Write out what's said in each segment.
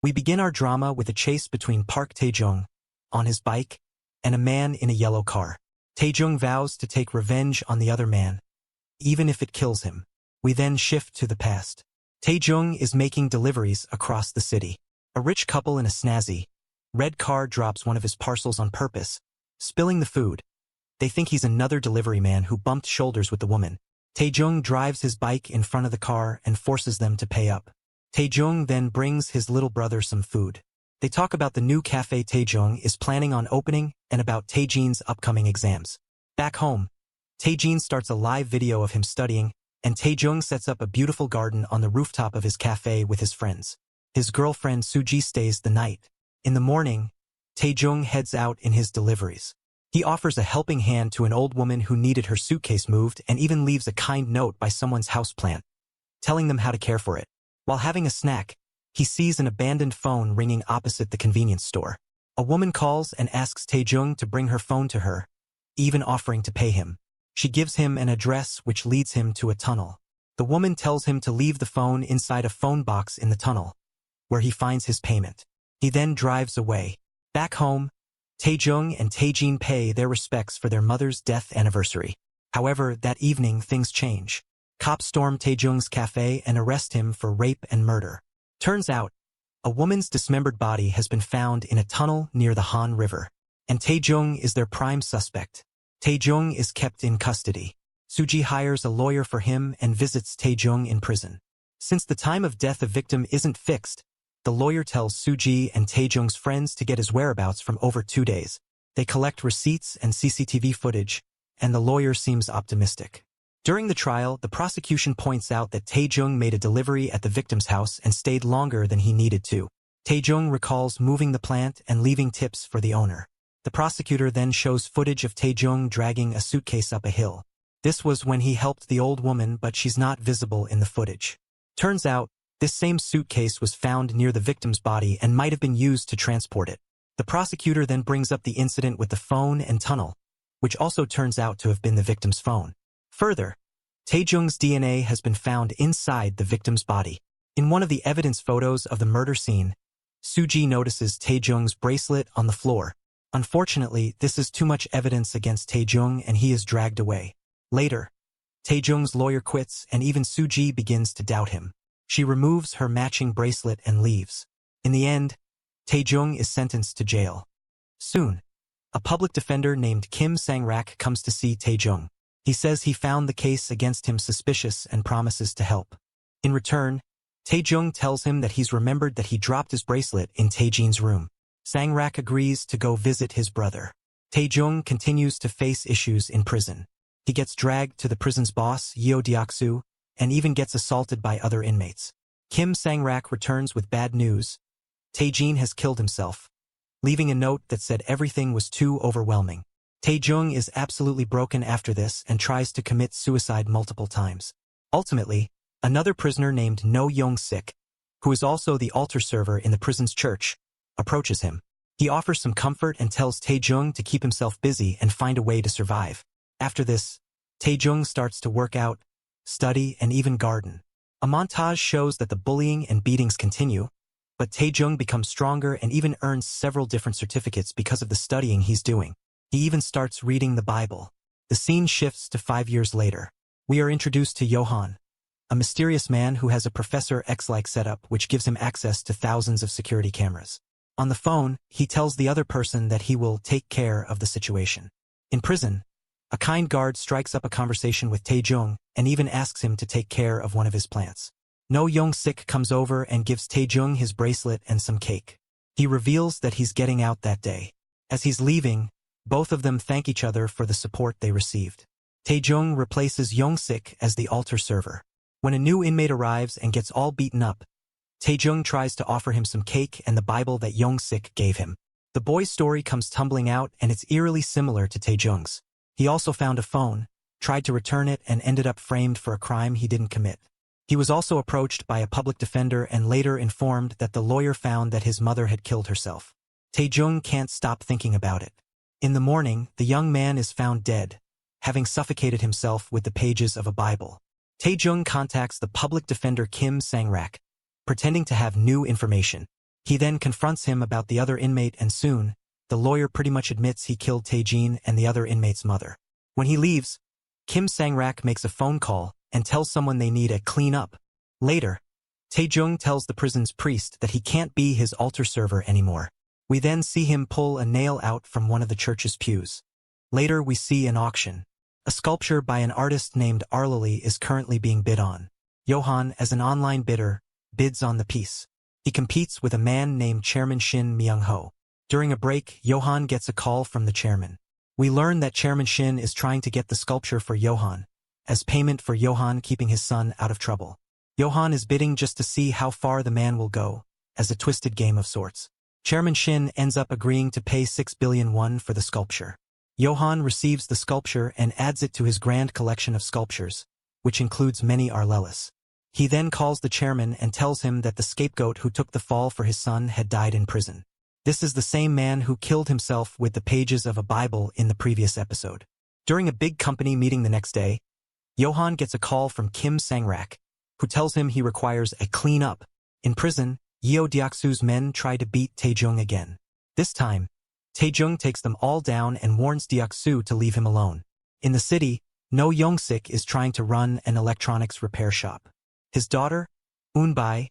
We begin our drama with a chase between Park Tae-jung, on his bike, and a man in a yellow car. Tae-jung vows to take revenge on the other man, even if it kills him. We then shift to the past. Tae-jung is making deliveries across the city. A rich couple in a snazzy, red car drops one of his parcels on purpose, spilling the food. They think he's another delivery man who bumped shoulders with the woman. Tae-jung drives his bike in front of the car and forces them to pay up. Tae-jung then brings his little brother some food. They talk about the new cafe Tae-jung is planning on opening and about Tae-jin's upcoming exams. Back home, Tae-jin starts a live video of him studying, and Tae-jung sets up a beautiful garden on the rooftop of his cafe with his friends. His girlfriend Suji stays the night. In the morning, Tae-jung heads out in his deliveries. He offers a helping hand to an old woman who needed her suitcase moved and even leaves a kind note by someone's houseplant, telling them how to care for it. While having a snack, he sees an abandoned phone ringing opposite the convenience store. A woman calls and asks Tae-jung to bring her phone to her, even offering to pay him. She gives him an address which leads him to a tunnel. The woman tells him to leave the phone inside a phone box in the tunnel, where he finds his payment. He then drives away. Back home, Tae-jung and Tae-jin pay their respects for their mother's death anniversary. However, that evening things change. Cops storm Tae-jung's cafe and arrest him for rape and murder. Turns out, a woman's dismembered body has been found in a tunnel near the Han River, and Tae-jung is their prime suspect. Tae-jung is kept in custody. Suji hires a lawyer for him and visits Tae-jung in prison. Since the time of death of victim isn't fixed, the lawyer tells Suji and Tae-jung's friends to get his whereabouts from over 2 days. They collect receipts and CCTV footage, and the lawyer seems optimistic. During the trial, the prosecution points out that Tae-jung made a delivery at the victim's house and stayed longer than he needed to. Tae-jung recalls moving the plant and leaving tips for the owner. The prosecutor then shows footage of Tae-jung dragging a suitcase up a hill. This was when he helped the old woman, but she's not visible in the footage. Turns out, this same suitcase was found near the victim's body and might have been used to transport it. The prosecutor then brings up the incident with the phone and tunnel, which also turns out to have been the victim's phone. Further, Tae-jung's DNA has been found inside the victim's body. In one of the evidence photos of the murder scene, Suji notices Tae-jung's bracelet on the floor. Unfortunately, this is too much evidence against Tae-jung and he is dragged away. Later, Tae-jung's lawyer quits and even Suji begins to doubt him. She removes her matching bracelet and leaves. In the end, Tae-jung is sentenced to jail. Soon, a public defender named Kim Sang-rak comes to see Tae-jung. He says he found the case against him suspicious and promises to help. In return, Tae-jung tells him that he's remembered that he dropped his bracelet in Tae-jin's room. Sang-rak agrees to go visit his brother. Tae-jung continues to face issues in prison. He gets dragged to the prison's boss, Yeo Deok-soo, and even gets assaulted by other inmates. Kim Sang-rak returns with bad news. Tae-jin has killed himself, leaving a note that said everything was too overwhelming. Tae-jung is absolutely broken after this and tries to commit suicide multiple times. Ultimately, another prisoner named No Young-sik, who is also the altar server in the prison's church, approaches him. He offers some comfort and tells Tae-jung to keep himself busy and find a way to survive. After this, Tae-jung starts to work out, study, and even garden. A montage shows that the bullying and beatings continue, but Tae-jung becomes stronger and even earns several different certificates because of the studying he's doing. He even starts reading the Bible. The scene shifts to 5 years later. We are introduced to Johan, a mysterious man who has a Professor X-like setup which gives him access to thousands of security cameras. On the phone, he tells the other person that he will take care of the situation. In prison, a kind guard strikes up a conversation with Tae-jung and even asks him to take care of one of his plants. No Young-sik comes over and gives Tae-jung his bracelet and some cake. He reveals that he's getting out that day. As he's leaving, both of them thank each other for the support they received. Tae-jung replaces Young-sik as the altar server. When a new inmate arrives and gets all beaten up, Tae-jung tries to offer him some cake and the Bible that Young-sik gave him. The boy's story comes tumbling out and it's eerily similar to Tae-jung's. He also found a phone, tried to return it, and ended up framed for a crime he didn't commit. He was also approached by a public defender and later informed that the lawyer found that his mother had killed herself. Tae-jung can't stop thinking about it. In the morning, the young man is found dead, having suffocated himself with the pages of a Bible. Tae-jung contacts the public defender Kim Sang-rak, pretending to have new information. He then confronts him about the other inmate and soon, the lawyer pretty much admits he killed Tae-jin and the other inmate's mother. When he leaves, Kim Sang-rak makes a phone call and tells someone they need a clean-up. Later, Tae-jung tells the prison's priest that he can't be his altar server anymore. We then see him pull a nail out from one of the church's pews. Later we see an auction. A sculpture by an artist named Arlali is currently being bid on. Johan, as an online bidder, bids on the piece. He competes with a man named Chairman Shin Myung-ho. During a break, Johan gets a call from the chairman. We learn that Chairman Shin is trying to get the sculpture for Johan, as payment for Johan keeping his son out of trouble. Johan is bidding just to see how far the man will go, as a twisted game of sorts. Chairman Shin ends up agreeing to pay 6 billion won for the sculpture. Johan receives the sculpture and adds it to his grand collection of sculptures, which includes many Arlellis. He then calls the chairman and tells him that the scapegoat who took the fall for his son had died in prison. This is the same man who killed himself with the pages of a Bible in the previous episode. During a big company meeting the next day, Johan gets a call from Kim Sang-rak, who tells him he requires a clean-up. In prison, Yeo Deok-soo's men try to beat Tae-jung again. This time, Tae-jung takes them all down and warns Deok-soo to leave him alone. In the city, No Young-sik is trying to run an electronics repair shop. His daughter, Eun-bai,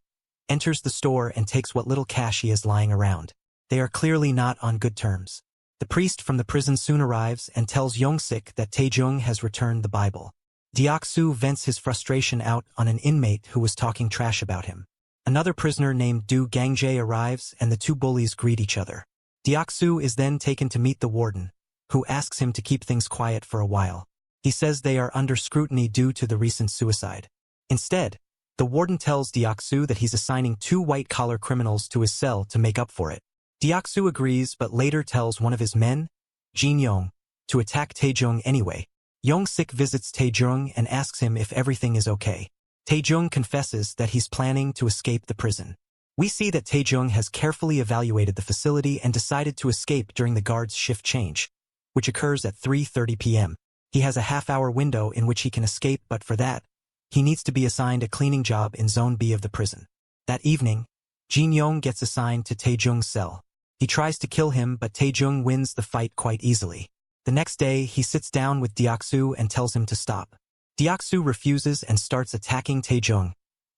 enters the store and takes what little cash he has lying around. They are clearly not on good terms. The priest from the prison soon arrives and tells Young-sik that Tae-jung has returned the Bible. Deok-soo vents his frustration out on an inmate who was talking trash about him. Another prisoner named Do Gang-jae arrives and the two bullies greet each other. Deok-soo is then taken to meet the warden, who asks him to keep things quiet for a while. He says they are under scrutiny due to the recent suicide. Instead, the warden tells Deok-soo that he's assigning 2 white-collar criminals to his cell to make up for it. Deok-soo agrees but later tells one of his men, Jin-young, to attack Tae-jung anyway. Young-sik visits Tae-jung and asks him if everything is okay. Tae-jung confesses that he's planning to escape the prison. We see that Tae-jung has carefully evaluated the facility and decided to escape during the guard's shift change, which occurs at 3:30 p.m. He has a half-hour window in which he can escape, but for that, he needs to be assigned a cleaning job in Zone B of the prison. That evening, Jin-young gets assigned to Tae-jung's cell. He tries to kill him, but Tae-jung wins the fight quite easily. The next day, he sits down with Deok-soo and tells him to stop. Deok-soo refuses and starts attacking Tae-jung,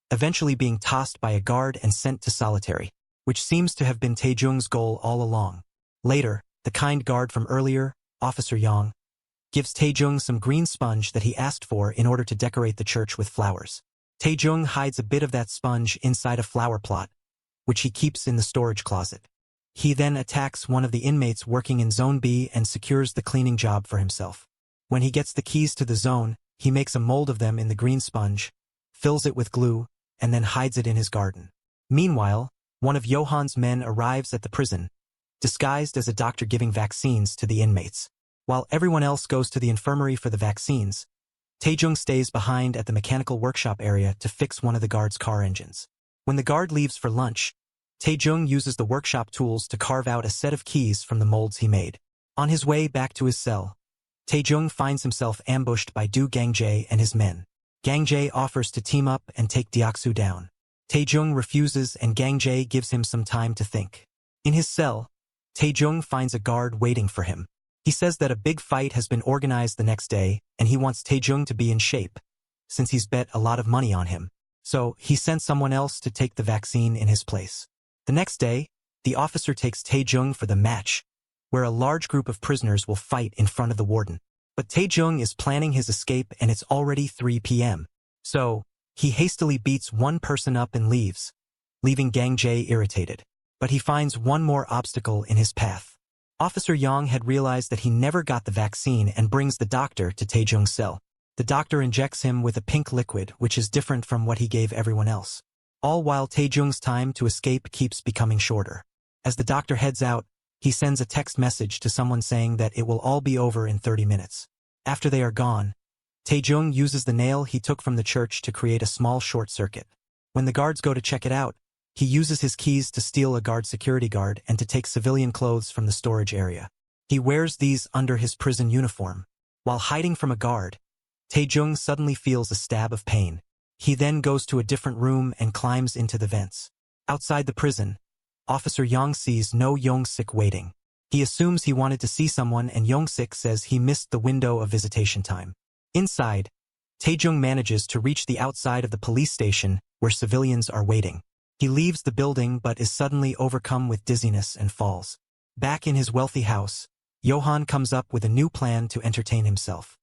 eventually being tossed by a guard and sent to solitary, which seems to have been Tae-jung's goal all along. Later, the kind guard from earlier, Officer Yang, gives Tae-jung some green sponge that he asked for in order to decorate the church with flowers. Tae-jung hides a bit of that sponge inside a flower plot, which he keeps in the storage closet. He then attacks one of the inmates working in Zone B and secures the cleaning job for himself. When he gets the keys to the zone, he makes a mold of them in the green sponge, fills it with glue, and then hides it in his garden. Meanwhile, one of Johan's men arrives at the prison, disguised as a doctor giving vaccines to the inmates. While everyone else goes to the infirmary for the vaccines, Tae-jung stays behind at the mechanical workshop area to fix one of the guard's car engines. When the guard leaves for lunch, Tae-jung uses the workshop tools to carve out a set of keys from the molds he made. On his way back to his cell, Tae-jung finds himself ambushed by Do Gang-jae and his men. Gang-jae offers to team up and take Deok-soo down. Tae-jung refuses and Gang-jae gives him some time to think. In his cell, Tae-jung finds a guard waiting for him. He says that a big fight has been organized the next day and he wants Tae-jung to be in shape, since he's bet a lot of money on him. So he sends someone else to take the vaccine in his place. The next day, the officer takes Tae-jung for the match, where a large group of prisoners will fight in front of the warden. But Tae-jung is planning his escape and it's already 3 p.m. So, he hastily beats one person up and leaves, leaving Gang-jae irritated. But he finds one more obstacle in his path. Officer Yang had realized that he never got the vaccine and brings the doctor to Tae-jung's cell. The doctor injects him with a pink liquid which is different from what he gave everyone else. All while Tae-jung's time to escape keeps becoming shorter. As the doctor heads out, he sends a text message to someone saying that it will all be over in 30 minutes. After they are gone, Tae-jung uses the nail he took from the church to create a small short circuit. When the guards go to check it out, he uses his keys to steal a guard security guard and to take civilian clothes from the storage area. He wears these under his prison uniform. While hiding from a guard, Tae-jung suddenly feels a stab of pain. He then goes to a different room and climbs into the vents. Outside the prison, Officer Yang sees no Yong-sik waiting. He assumes he wanted to see someone and Yong-sik says he missed the window of visitation time. Inside, Taejung manages to reach the outside of the police station where civilians are waiting. He leaves the building but is suddenly overcome with dizziness and falls. Back in his wealthy house, Johan comes up with a new plan to entertain himself.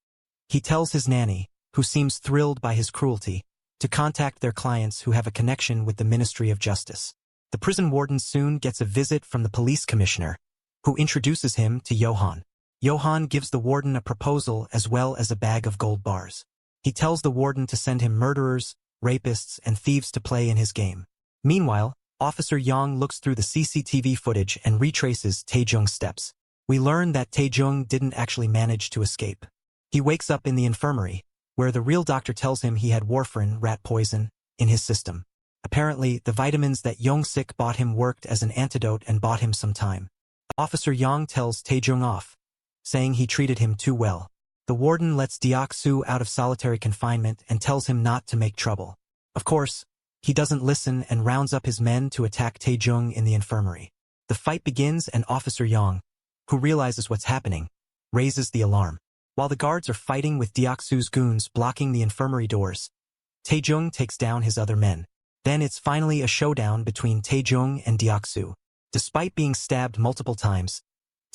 He tells his nanny, who seems thrilled by his cruelty, to contact their clients who have a connection with the Ministry of Justice. The prison warden soon gets a visit from the police commissioner, who introduces him to Johan. Johan gives the warden a proposal as well as a bag of gold bars. He tells the warden to send him murderers, rapists, and thieves to play in his game. Meanwhile, Officer Yang looks through the CCTV footage and retraces Taejung's steps. We learn that Taejung didn't actually manage to escape. He wakes up in the infirmary, where the real doctor tells him he had warfarin, rat poison, in his system. Apparently, the vitamins that Yong-sik bought him worked as an antidote and bought him some time. Officer Yang tells Taejung off, saying he treated him too well. The warden lets Deok-soo out of solitary confinement and tells him not to make trouble. Of course, he doesn't listen and rounds up his men to attack Taejung in the infirmary. The fight begins and Officer Yang, who realizes what's happening, raises the alarm. While the guards are fighting with Deok-soo's goons blocking the infirmary doors, Taejung takes down his other men. Then it's finally a showdown between Taejung and Deok-soo. Despite being stabbed multiple times,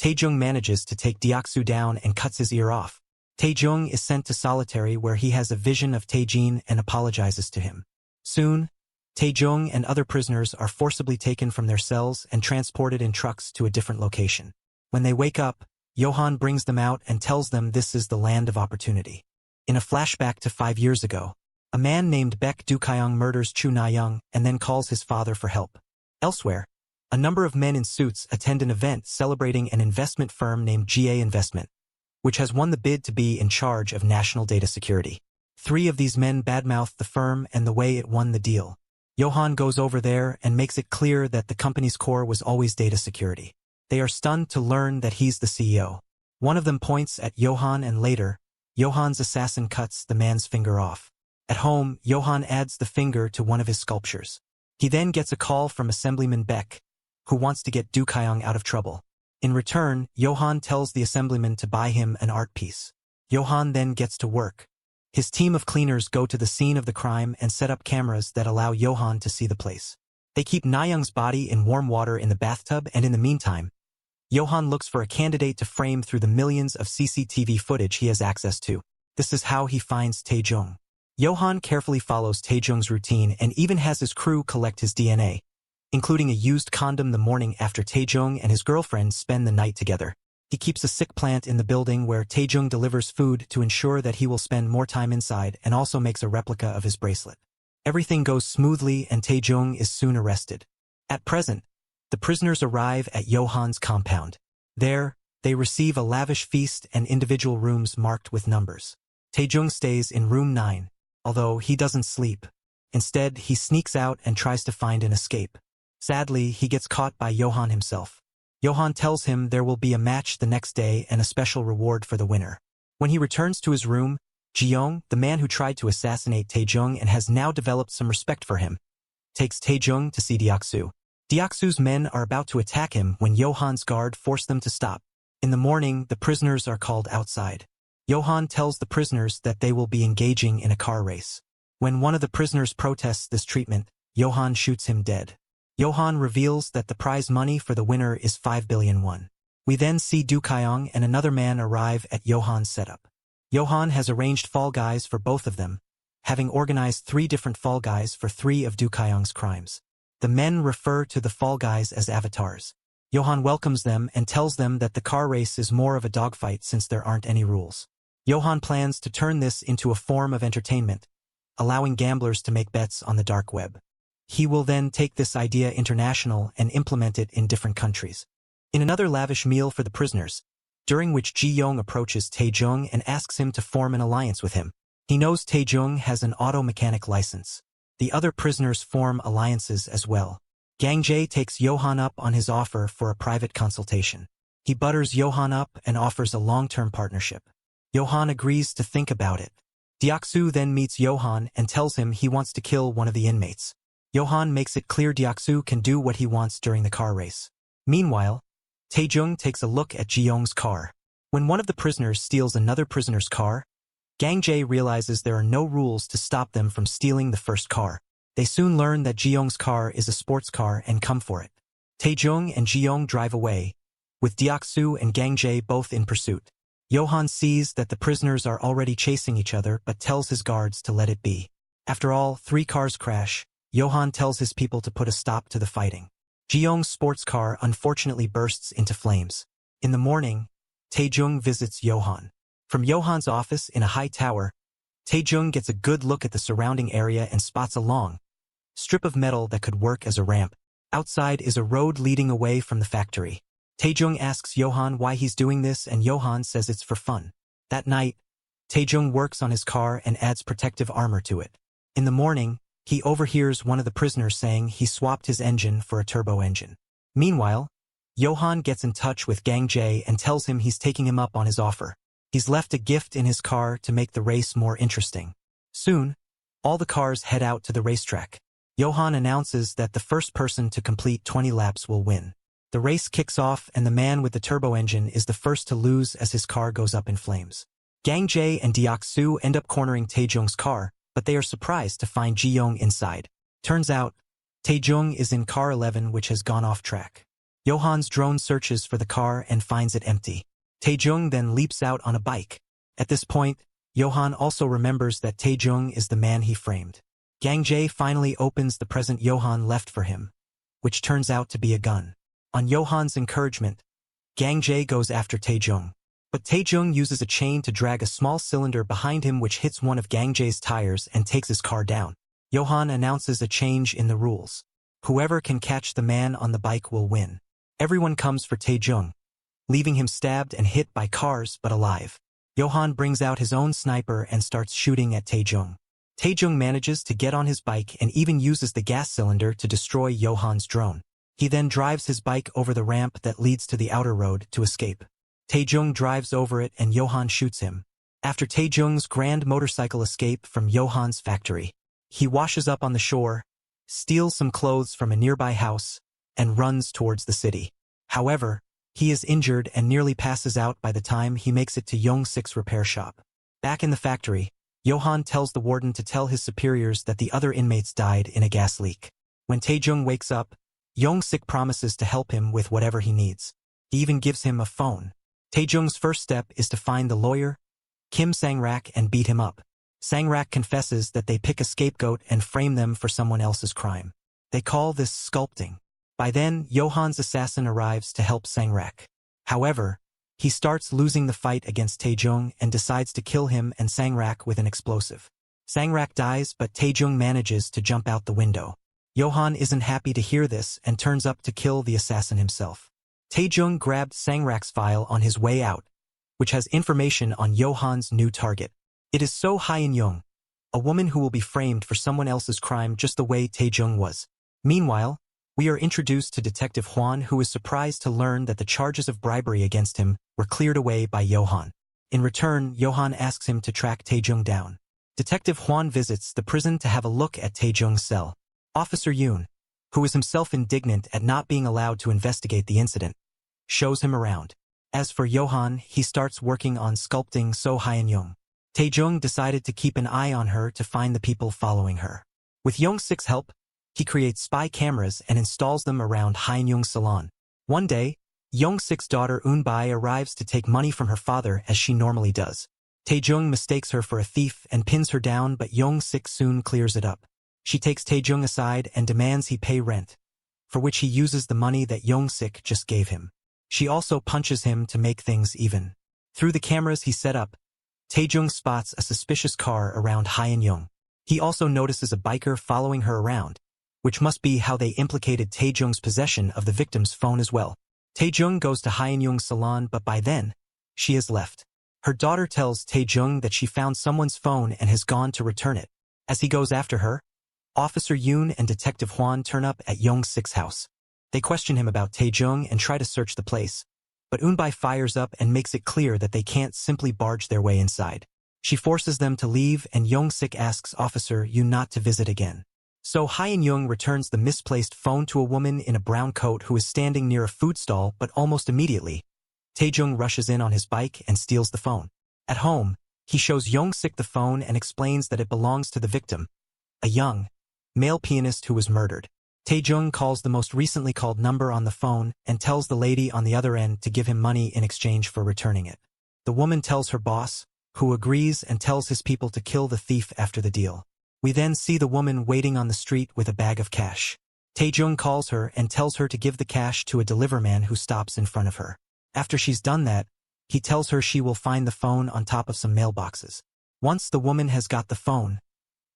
Taejung manages to take Deok-soo down and cuts his ear off. Taejung is sent to solitary where he has a vision of Taejin and apologizes to him. Soon, Taejung and other prisoners are forcibly taken from their cells and transported in trucks to a different location. When they wake up, Johan brings them out and tells them this is the land of opportunity. In a flashback to 5 years ago, a man named Baek Do-kyung murders Chu Na-young and then calls his father for help. Elsewhere, a number of men in suits attend an event celebrating an investment firm named GA Investment, which has won the bid to be in charge of national data security. 3 of these men badmouth the firm and the way it won the deal. Johan goes over there and makes it clear that the company's core was always data security. They are stunned to learn that he's the CEO. One of them points at Johan and later, Johan's assassin cuts the man's finger off. At home, Johan adds the finger to one of his sculptures. He then gets a call from Assemblyman Beck, who wants to get Do-kyung out of trouble. In return, Johan tells the assemblyman to buy him an art piece. Johan then gets to work. His team of cleaners go to the scene of the crime and set up cameras that allow Johan to see the place. They keep Na-young's body in warm water in the bathtub and in the meantime, Johan looks for a candidate to frame through the millions of CCTV footage he has access to. This is how he finds Taejung. Johan carefully follows Taejung's routine and even has his crew collect his DNA, including a used condom the morning after Taejung and his girlfriend spend the night together. He keeps a sick plant in the building where Taejung delivers food to ensure that he will spend more time inside and also makes a replica of his bracelet. Everything goes smoothly and Taejung is soon arrested. At present, the prisoners arrive at Johan's compound. There, they receive a lavish feast and individual rooms marked with numbers. Taejung stays in room 9, although he doesn't sleep. Instead, he sneaks out and tries to find an escape. Sadly, he gets caught by Johan himself. Johan tells him there will be a match the next day and a special reward for the winner. When he returns to his room, Ji-young, the man who tried to assassinate Taejung and has now developed some respect for him, takes Taejung to see Deok-soo. Deok-soo's men are about to attack him when Johan's guard force them to stop. In the morning, the prisoners are called outside. Johan tells the prisoners that they will be engaging in a car race. When one of the prisoners protests this treatment, Johan shoots him dead. Johan reveals that the prize money for the winner is 5 billion won. We then see Do-kyung and another man arrive at Johan's setup. Johan has arranged Fall Guys for both of them, having organized 3 different Fall Guys for 3 of Do-kyung's crimes. The men refer to the Fall Guys as avatars. Johan welcomes them and tells them that the car race is more of a dogfight since there aren't any rules. Johan plans to turn this into a form of entertainment, allowing gamblers to make bets on the dark web. He will then take this idea international and implement it in different countries. In another lavish meal for the prisoners, during which Ji-young approaches Taejung and asks him to form an alliance with him. He knows Taejung has an auto mechanic license. The other prisoners form alliances as well. Gang-jae takes Johan up on his offer for a private consultation. He butters Johan up and offers a long-term partnership. Johan agrees to think about it. Deok-soo then meets Johan and tells him he wants to kill one of the inmates. Johan makes it clear Deoksu can do what he wants during the car race. Meanwhile, Taejung takes a look at Ji-young's car. When one of the prisoners steals another prisoner's car, Gang Jae realizes there are no rules to stop them from stealing the first car. They soon learn that Ji-young's car is a sports car and come for it. Taejung and Ji-young drive away, with Deoksu and Gang Jae both in pursuit. Johan sees that the prisoners are already chasing each other but tells his guards to let it be. After all, 3 cars crash. Johan tells his people to put a stop to the fighting. Ji-young's sports car unfortunately bursts into flames. In the morning, Taejung visits Johan. From Johan's office in a high tower, Taejung gets a good look at the surrounding area and spots a long strip of metal that could work as a ramp. Outside is a road leading away from the factory. Taejung asks Johan why he's doing this and Johan says it's for fun. That night, Taejung works on his car and adds protective armor to it. In the morning, he overhears one of the prisoners saying he swapped his engine for a turbo engine. Meanwhile, Johan gets in touch with Gang Jae and tells him he's taking him up on his offer. He's left a gift in his car to make the race more interesting. Soon, all the cars head out to the racetrack. Johan announces that the first person to complete 20 laps will win. The race kicks off and the man with the turbo engine is the first to lose as his car goes up in flames. Gang Jae and Deoksu end up cornering Taejung's car, but they are surprised to find Ji-young inside. Turns out, Taejung is in car 11 which has gone off track. Johan's drone searches for the car and finds it empty. Taejung then leaps out on a bike. At this point, Johan also remembers that Taejung is the man he framed. Gang Jae finally opens the present Johan left for him, which turns out to be a gun. On Johan's encouragement, Gang Jae goes after Taejung. But Taejung uses a chain to drag a small cylinder behind him which hits one of Gang Jae's tires and takes his car down. Johan announces a change in the rules. Whoever can catch the man on the bike will win. Everyone comes for Taejung, leaving him stabbed and hit by cars but alive. Johan brings out his own sniper and starts shooting at Taejung. Taejung manages to get on his bike and even uses the gas cylinder to destroy Johan's drone. He then drives his bike over the ramp that leads to the outer road to escape. Taejung drives over it and Johan shoots him. After Taejung's grand motorcycle escape from Johan's factory, he washes up on the shore, steals some clothes from a nearby house, and runs towards the city. However, he is injured and nearly passes out by the time he makes it to Young-sik's repair shop. Back in the factory, Johan tells the warden to tell his superiors that the other inmates died in a gas leak. When Taejung wakes up, Young-sik promises to help him with whatever he needs. He even gives him a phone. Taejung's first step is to find the lawyer, Kim Sang-rak, and beat him up. Sang-rak confesses that they pick a scapegoat and frame them for someone else's crime. They call this sculpting. By then, Johan's assassin arrives to help Sang-rak. However, he starts losing the fight against Taejung and decides to kill him and Sang-rak with an explosive. Sang-rak dies but Taejung manages to jump out the window. Johan isn't happy to hear this and turns up to kill the assassin himself. Taejung grabbed Sang-rak's file on his way out, which has information on Johan's new target. It is So Hyun-young, a woman who will be framed for someone else's crime just the way Taejung was. Meanwhile, we are introduced to Detective Hwan, who is surprised to learn that the charges of bribery against him were cleared away by Johan. In return, Johan asks him to track Taejung down. Detective Hwan visits the prison to have a look at Taejung's cell. Officer Yoon, who is himself indignant at not being allowed to investigate the incident, shows him around. As for Johan, he starts working on sculpting So Hyun-young. Taejung decided to keep an eye on her to find the people following her. With Young-sik's help, he creates spy cameras and installs them around Hyun-young's salon. One day, Young-sik's daughter Eun-bai arrives to take money from her father as she normally does. Taejung mistakes her for a thief and pins her down, but Young-sik soon clears it up. She takes Taejung aside and demands he pay rent, for which he uses the money that Young-sik just gave him. She also punches him to make things even. Through the cameras he set up, Taejung spots a suspicious car around Hyun-young. He also notices a biker following her around, which must be how they implicated Taejung's possession of the victim's phone as well. Taejung goes to Hyun-young's salon, but by then, she has left. Her daughter tells Taejung that she found someone's phone and has gone to return it. As he goes after her, Officer Yoon and Detective Hwan turn up at Young-sik's house. They question him about Taejung and try to search the place, but Eun-bai fires up and makes it clear that they can't simply barge their way inside. She forces them to leave and Young-sik asks Officer Yoon not to visit again. So Ha-in-young returns the misplaced phone to a woman in a brown coat who is standing near a food stall, but almost immediately, Tae-jung rushes in on his bike and steals the phone. At home, he shows Young-sik the phone and explains that it belongs to the victim, a young, male pianist who was murdered. Tae-jung calls the most recently called number on the phone and tells the lady on the other end to give him money in exchange for returning it. The woman tells her boss, who agrees and tells his people to kill the thief after the deal. We then see the woman waiting on the street with a bag of cash. Tae-jung calls her and tells her to give the cash to a deliverman who stops in front of her. After she's done that, he tells her she will find the phone on top of some mailboxes. Once the woman has got the phone,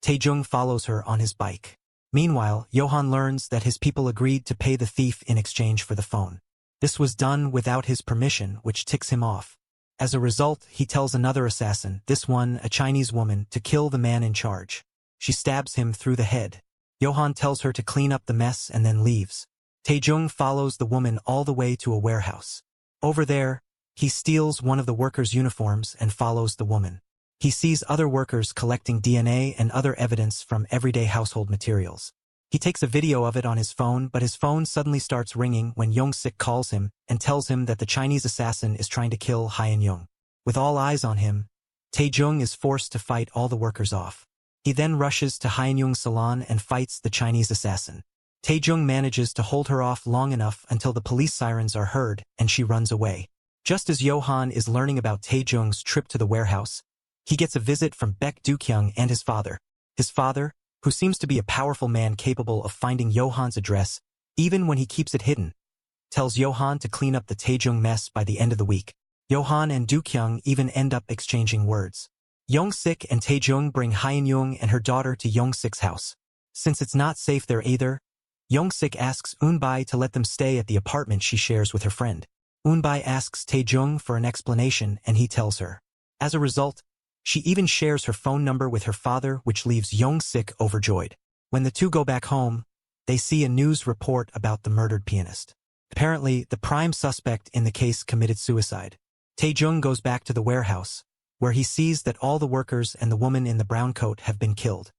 Tae-jung follows her on his bike. Meanwhile, Johan learns that his people agreed to pay the thief in exchange for the phone. This was done without his permission, which ticks him off. As a result, he tells another assassin, this one a Chinese woman, to kill the man in charge. She stabs him through the head. Johan tells her to clean up the mess and then leaves. Tae-jung follows the woman all the way to a warehouse. Over there, he steals one of the workers' uniforms and follows the woman. He sees other workers collecting DNA and other evidence from everyday household materials. He takes a video of it on his phone, but his phone suddenly starts ringing when Young-sik calls him and tells him that the Chinese assassin is trying to kill Ha-in-young. With all eyes on him, Tae-jung is forced to fight all the workers off. He then rushes to Ha-in-young's salon and fights the Chinese assassin. Tae-jung manages to hold her off long enough until the police sirens are heard and she runs away. Just as Johan is learning about Tae-jung's trip to the warehouse, he gets a visit from Baek Do-kyung and his father. His father, who seems to be a powerful man capable of finding Johan's address, even when he keeps it hidden, tells Johan to clean up the Tae-jung mess by the end of the week. Johan and Do-kyung even end up exchanging words. Young-sik and Tae-jung bring Ha-in-young and her daughter to Young-sik's house. Since it's not safe there either, Young-sik asks Eun-bai to let them stay at the apartment she shares with her friend. Eun-bai asks Tae-jung for an explanation and he tells her. As a result, she even shares her phone number with her father, which leaves Young-sik overjoyed. When the two go back home, they see a news report about the murdered pianist. Apparently, the prime suspect in the case committed suicide. Tae-jung goes back to the warehouse, where he sees that all the workers and the woman in the brown coat have been killed.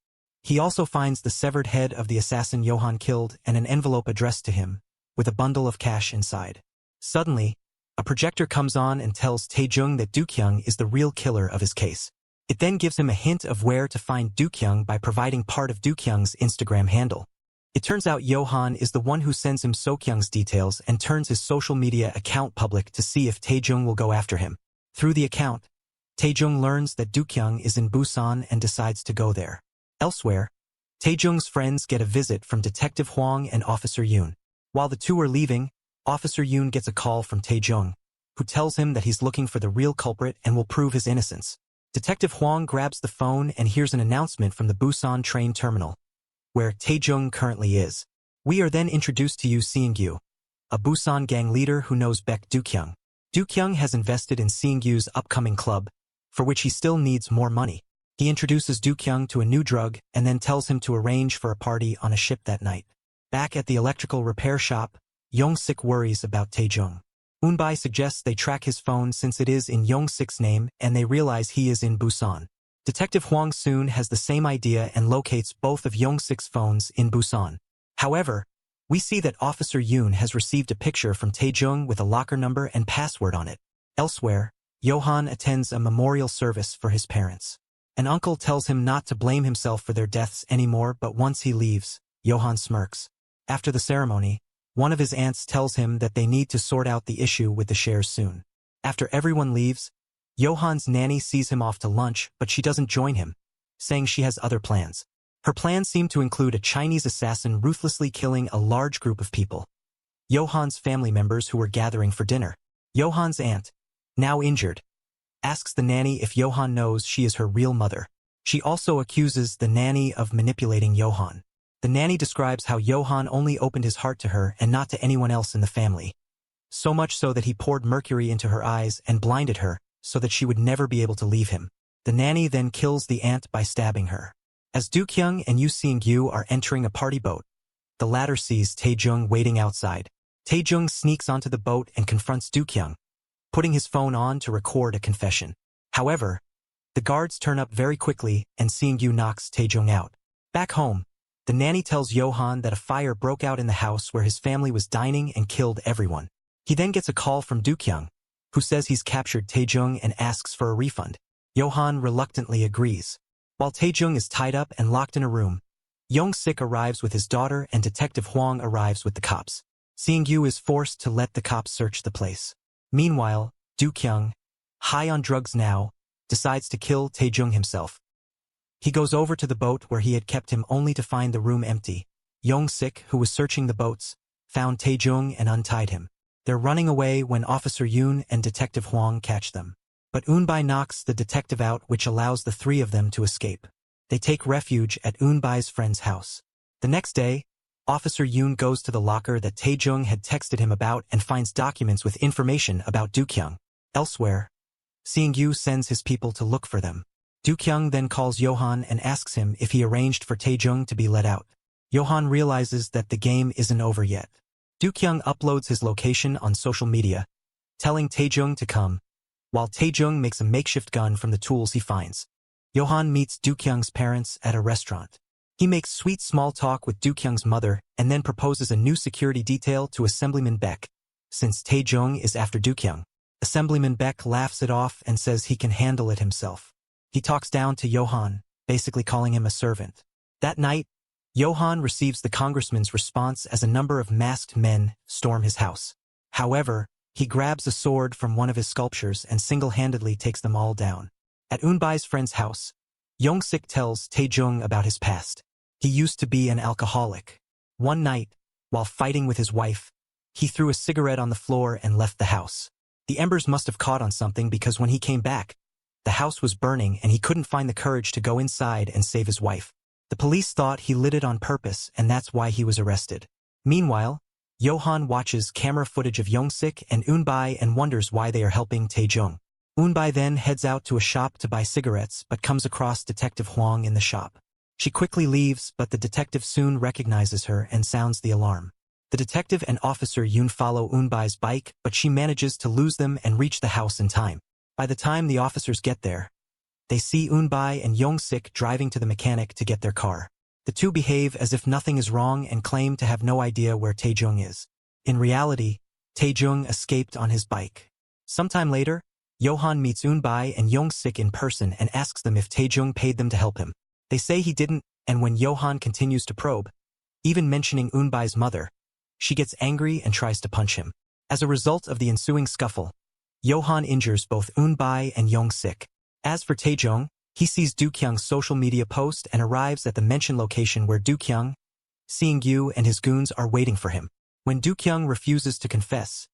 He also finds the severed head of the assassin Johan killed and an envelope addressed to him, with a bundle of cash inside. Suddenly, a projector comes on and tells Tae-jung that Do-kyung is the real killer of his case. It then gives him a hint of where to find Do-kyung by providing part of Do-kyung's Instagram handle. It turns out Johan is the one who sends him So-kyung's details and turns his social media account public to see if Tae-jung will go after him. Through the account, Tae-jung learns that Do-kyung is in Busan and decides to go there. Elsewhere, Tae-jung's friends get a visit from Detective Hwang and Officer Yoon. While the two are leaving, Officer Yoon gets a call from Tae-jung, who tells him that he's looking for the real culprit and will prove his innocence. Detective Hwang grabs the phone and hears an announcement from the Busan train terminal, where Tae-jung currently is. We are then introduced to Yoo Seung-gyu, a Busan gang leader who knows Baek Do-kyung. Do-kyung has invested in Seung-gyu's upcoming club, for which he still needs more money. He introduces Do-kyung to a new drug and then tells him to arrange for a party on a ship that night. Back at the electrical repair shop, Young-sik worries about Tae-jung. Eun-bai suggests they track his phone since it is in Young-sik's name and they realize he is in Busan. Detective Hwang soon has the same idea and locates both of Young-sik's phones in Busan. However, we see that Officer Yoon has received a picture from Tae-jung with a locker number and password on it. Elsewhere, Johan attends a memorial service for his parents. An uncle tells him not to blame himself for their deaths anymore, but once he leaves, Johan smirks. After the ceremony, one of his aunts tells him that they need to sort out the issue with the shares soon. After everyone leaves, Johan's nanny sees him off to lunch, but she doesn't join him, saying she has other plans. Her plans seem to include a Chinese assassin ruthlessly killing a large group of people. Johan's family members who were gathering for dinner. Johan's aunt, now injured, asks the nanny if Johan knows she is her real mother. She also accuses the nanny of manipulating Johan. The nanny describes how Johan only opened his heart to her and not to anyone else in the family. So much so that he poured mercury into her eyes and blinded her so that she would never be able to leave him. The nanny then kills the aunt by stabbing her. As Do-kyung and Yoo Seung-gyu are entering a party boat, the latter sees Tae-jung waiting outside. Tae-jung sneaks onto the boat and confronts Do-kyung, putting his phone on to record a confession. However, the guards turn up very quickly and Seung-gyu knocks Tae-jung out. Back home, The nanny tells Johan that a fire broke out in the house where his family was dining and killed everyone. He then gets a call from Dookyung, who says he's captured Taejung and asks for a refund. Johan reluctantly agrees. While Taejung is tied up and locked in a room, Young-sik arrives with his daughter and Detective Hwang arrives with the cops. Seung-yu is forced to let the cops search the place. Meanwhile, Dookyung, high on drugs now, decides to kill Taejung himself. He goes over to the boat where he had kept him only to find the room empty. Young-sik, who was searching the boats, found Taejung and untied him. They're running away when Officer Yoon and Detective Hwang catch them. But Eunbai knocks the detective out, which allows the three of them to escape. They take refuge at Eunbai's friend's house. The next day, Officer Yoon goes to the locker that Taejung had texted him about and finds documents with information about Dookyung. Elsewhere, Seung-yu sends his people to look for them. Dookyung then calls Johan and asks him if he arranged for Taejung to be let out. Johan realizes that the game isn't over yet. Dookyung uploads his location on social media, telling Taejung to come, while Taejung makes a makeshift gun from the tools he finds. Johan meets Dookyung's parents at a restaurant. He makes sweet small talk with Dookyung's mother and then proposes a new security detail to Assemblyman Baek, since Taejung is after Dookyung. Assemblyman Baek laughs it off and says he can handle it himself. He talks down to Johan, basically calling him a servant. That night, Johan receives the congressman's response as a number of masked men storm his house. However, he grabs a sword from one of his sculptures and single-handedly takes them all down. At Eunbai's friend's house, Young-sik tells Taejung about his past. He used to be an alcoholic. One night, while fighting with his wife, he threw a cigarette on the floor and left the house. The embers must have caught on something because when he came back, the house was burning and he couldn't find the courage to go inside and save his wife. The police thought he lit it on purpose and that's why he was arrested. Meanwhile, Johan watches camera footage of Young-sik and Eunbai and wonders why they are helping Taejung. Eunbai then heads out to a shop to buy cigarettes but comes across Detective Hwang in the shop. She quickly leaves, but the detective soon recognizes her and sounds the alarm. The detective and Officer Yoon follow Eunbai's bike, but she manages to lose them and reach the house in time. By the time the officers get there, they see Eunbai and Young-sik driving to the mechanic to get their car. The two behave as if nothing is wrong and claim to have no idea where Taejung is. In reality, Taejung escaped on his bike. Sometime later, Johan meets Eunbai and Young-sik in person and asks them if Taejung paid them to help him. They say he didn't, and when Johan continues to probe, even mentioning Eunbai's mother, she gets angry and tries to punch him. As a result of the ensuing scuffle, Johan injures both Eunbai and Young-sik. As for Taejung, he sees Dookyung's social media post and arrives at the mentioned location where Dookyung, Seung-yu and his goons are waiting for him. When Dookyung refuses to confess,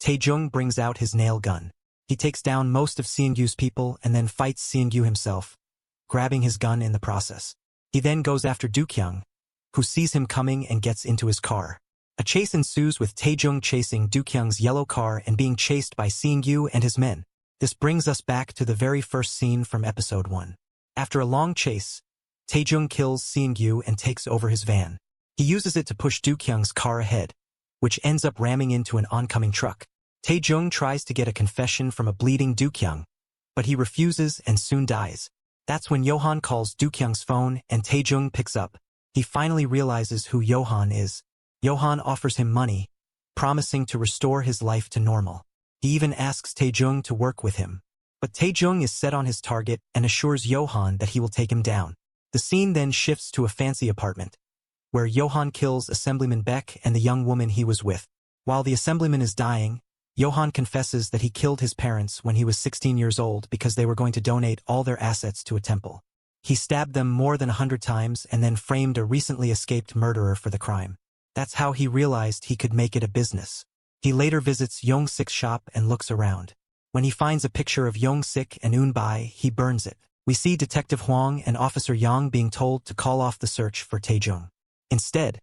Taejung brings out his nail gun. He takes down most of Seung-yu's people and then fights Seung-yu himself, grabbing his gun in the process. He then goes after Dookyung, who sees him coming and gets into his car. A chase ensues with Taejung chasing Dookyung's yellow car and being chased by Seung-yu and his men. This brings us back to the very first scene from episode 1. After a long chase, Taejung kills Seung-yu and takes over his van. He uses it to push Dookyung's car ahead, which ends up ramming into an oncoming truck. Taejung tries to get a confession from a bleeding Dookyung, but he refuses and soon dies. That's when Johan calls Dookyung's phone and Taejung picks up. He finally realizes who Johan is. Johan offers him money, promising to restore his life to normal. He even asks Taejung to work with him. But Taejung is set on his target and assures Johan that he will take him down. The scene then shifts to a fancy apartment, where Johan kills Assemblyman Baek and the young woman he was with. While the Assemblyman is dying, Johan confesses that he killed his parents when he was 16 years old because they were going to donate all their assets to a temple. He stabbed them more than 100 times and then framed a recently escaped murderer for the crime. That's how he realized he could make it a business. He later visits Young-sik's shop and looks around. When he finds a picture of Young-sik and Eunbai, he burns it. We see Detective Hwang and Officer Yang being told to call off the search for Taejung. Instead,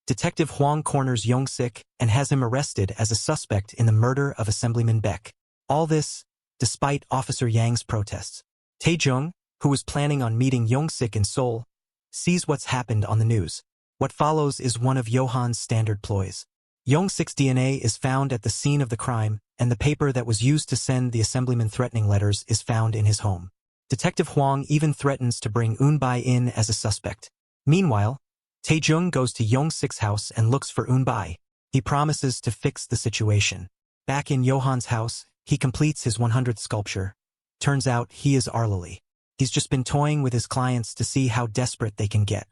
Detective Hwang corners Young-sik and has him arrested as a suspect in the murder of Assemblyman Baek. All this, despite Officer Yang's protests. Taejung, who was planning on meeting Young-sik in Seoul, sees what's happened on the news. What follows is one of Johan's standard ploys. Young-sik's DNA is found at the scene of the crime, and the paper that was used to send the Assemblyman threatening letters is found in his home. Detective Hwang even threatens to bring Eunbai in as a suspect. Meanwhile, Taejung goes to Young-sik's house and looks for Eun-bai. He promises to fix the situation. Back in Johan's house, he completes his 100th sculpture. Turns out he is Arlily. He's just been toying with his clients to see how desperate they can get.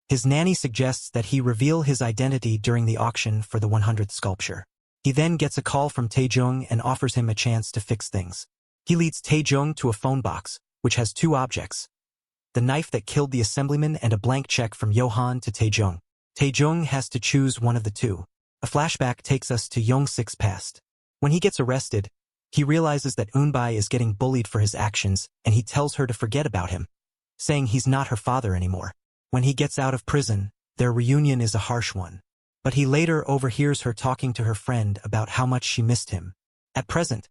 His nanny suggests that he reveal his identity during the auction for the 100th sculpture. He then gets a call from Taejung and offers him a chance to fix things. He leads Taejung to a phone box, which has two objects: the knife that killed the assemblyman and a blank check from Johan to Taejung. Taejung has to choose one of the two. A flashback takes us to Young-sik's past. When he gets arrested, he realizes that Eun-bai is getting bullied for his actions, and he tells her to forget about him, saying he's not her father anymore. When he gets out of prison, their reunion is a harsh one. But he later overhears her talking to her friend about how much she missed him. At present,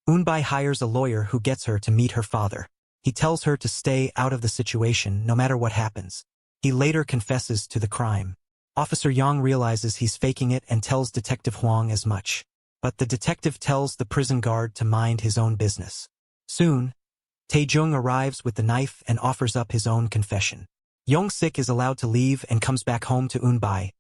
Eun-bai hires a lawyer who gets her to meet her father. He tells her to stay out of the situation no matter what happens. He later confesses to the crime. Officer Yang realizes he's faking it and tells Detective Huang as much. But the detective tells the prison guard to mind his own business. Soon, Taejung arrives with the knife and offers up his own confession. Young-sik is allowed to leave and comes back home to Eun-bai,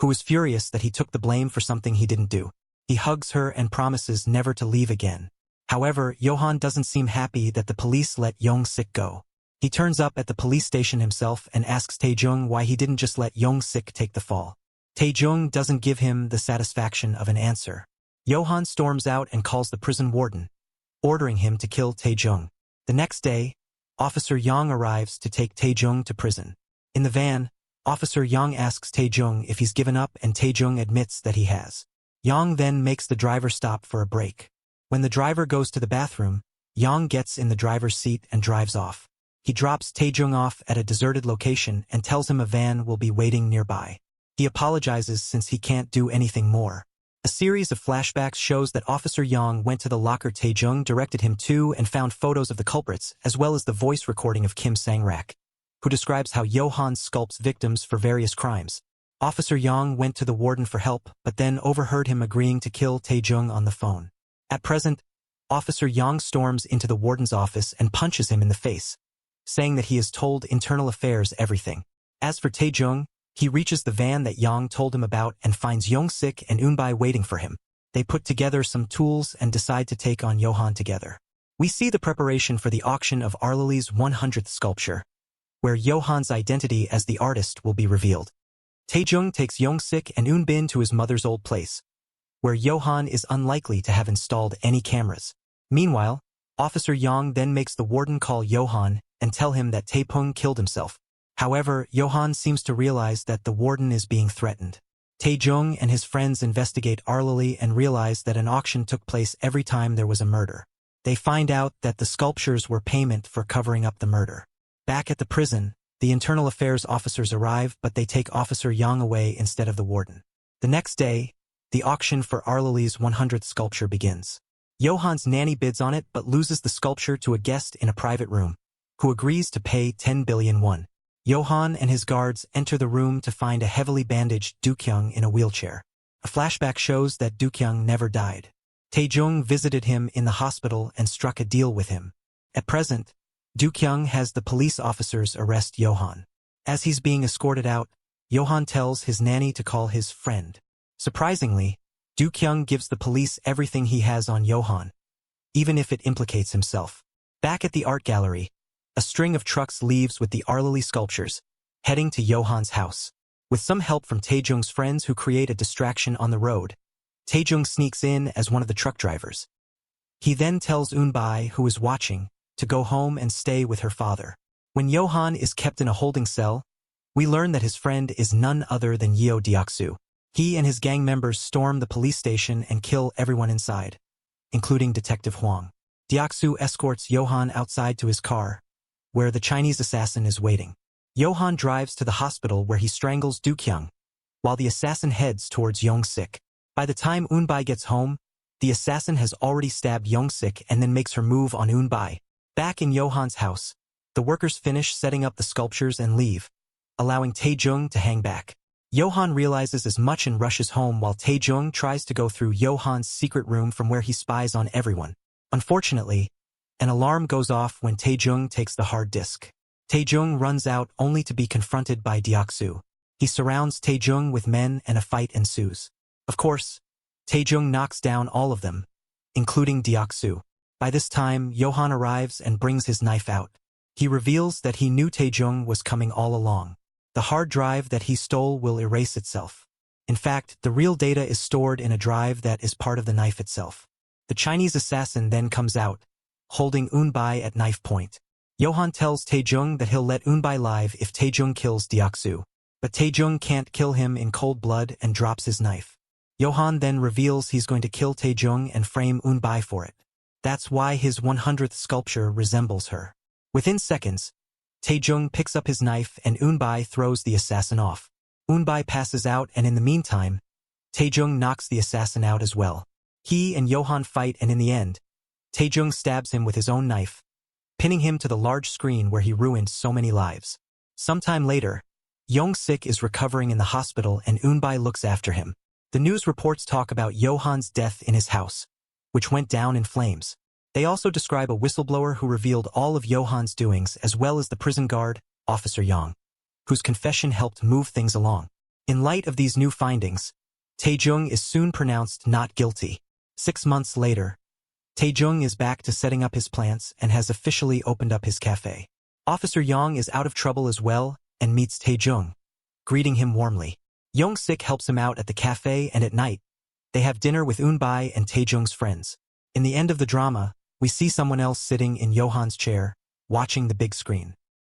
who is furious that he took the blame for something he didn't do. He hugs her and promises never to leave again. However, Johan doesn't seem happy that the police let Young-sik go. He turns up at the police station himself and asks Taejung why he didn't just let Young-sik take the fall. Taejung doesn't give him the satisfaction of an answer. Johan storms out and calls the prison warden, ordering him to kill Taejung. The next day, Officer Yang arrives to take Taejung to prison. In the van, Officer Yang asks Taejung if he's given up, and Taejung admits that he has. Yang then makes the driver stop for a break. When the driver goes to the bathroom, Yang gets in the driver's seat and drives off. He drops Taejung off at a deserted location and tells him a van will be waiting nearby. He apologizes since he can't do anything more. A series of flashbacks shows that Officer Yang went to the locker Taejung directed him to and found photos of the culprits, as well as the voice recording of Kim Sang-rak, who describes how Johan sculpts victims for various crimes. Officer Yang went to the warden for help, but then overheard him agreeing to kill Taejung on the phone. At present, Officer Yang storms into the warden's office and punches him in the face, saying that he has told Internal Affairs everything. As for Taejung, he reaches the van that Yang told him about and finds Young-sik and Eun-bai waiting for him. They put together some tools and decide to take on Johan together. We see the preparation for the auction of Arlily's 100th sculpture, where Johan's identity as the artist will be revealed. Taejung takes Young-sik and Eun-bin to his mother's old place, where Johan is unlikely to have installed any cameras. Meanwhile, Officer Yang then makes the warden call Johan and tell him that Taepung killed himself. However, Johan seems to realize that the warden is being threatened. Taejung and his friends investigate Arlily and realize that an auction took place every time there was a murder. They find out that the sculptures were payment for covering up the murder. Back at the prison, the Internal Affairs officers arrive, but they take Officer Yang away instead of the warden. The next day, the auction for Arlily's 100th sculpture begins. Johan's nanny bids on it but loses the sculpture to a guest in a private room, who agrees to pay 10 billion won. Johan and his guards enter the room to find a heavily bandaged Do-kyung in a wheelchair. A flashback shows that Do-kyung never died. Taejung visited him in the hospital and struck a deal with him. At present, Do-kyung has the police officers arrest Johan. As he's being escorted out, Johan tells his nanny to call his friend. Surprisingly, Do-kyung gives the police everything he has on Johan, even if it implicates himself. Back at the art gallery, a string of trucks leaves with the Arlily sculptures, heading to Johan's house. With some help from Taejung's friends who create a distraction on the road, Taejung sneaks in as one of the truck drivers. He then tells Eun-bai, who is watching, to go home and stay with her father. When Johan is kept in a holding cell, we learn that his friend is none other than Yeo Deoksu. He and his gang members storm the police station and kill everyone inside, including Detective Huang. Deoksu escorts Johan outside to his car, where the Chinese assassin is waiting. Johan drives to the hospital where he strangles Do-kyung, while the assassin heads towards Young-sik. By the time Eun-bai gets home, the assassin has already stabbed Young-sik and then makes her move on Eun-bai. Back in Johan's house, the workers finish setting up the sculptures and leave, allowing Taejung to hang back. Johan realizes as much and rushes home while Taejung tries to go through Johan's secret room from where he spies on everyone. Unfortunately, an alarm goes off when Taejung takes the hard disk. Taejung runs out only to be confronted by Deoksu. He surrounds Taejung with men and a fight ensues. Of course, Taejung knocks down all of them, including Deok-soo. By this time, Johan arrives and brings his knife out. He reveals that he knew Taejung was coming all along. The hard drive that he stole will erase itself. In fact, the real data is stored in a drive that is part of the knife itself. The Chinese assassin then comes out, holding Eunbai at knife point. Johan tells Taejung that he'll let Eunbai live if Taejung kills Deok-soo. But Taejung can't kill him in cold blood and drops his knife. Johan then reveals he's going to kill Taejung and frame Eunbai for it. That's why his 100th sculpture resembles her. Within seconds, Taejung picks up his knife and Eunbai throws the assassin off. Eunbai passes out and in the meantime, Taejung knocks the assassin out as well. He and Johan fight and in the end, Taejung stabs him with his own knife, pinning him to the large screen where he ruined so many lives. Sometime later, Young-sik is recovering in the hospital and Eunbai looks after him. The news reports talk about Johan's death in his house, which went down in flames. They also describe a whistleblower who revealed all of Johan's doings as well as the prison guard, Officer Yang, whose confession helped move things along. In light of these new findings, Taejung is soon pronounced not guilty. 6 months later, Taejung is back to setting up his plants and has officially opened up his cafe. Officer Yang is out of trouble as well and meets Taejung, greeting him warmly. Young-sik helps him out at the cafe and at night, they have dinner with Eunbai and Taejung's friends. In the end of the drama, we see someone else sitting in Johan's chair, watching the big screen.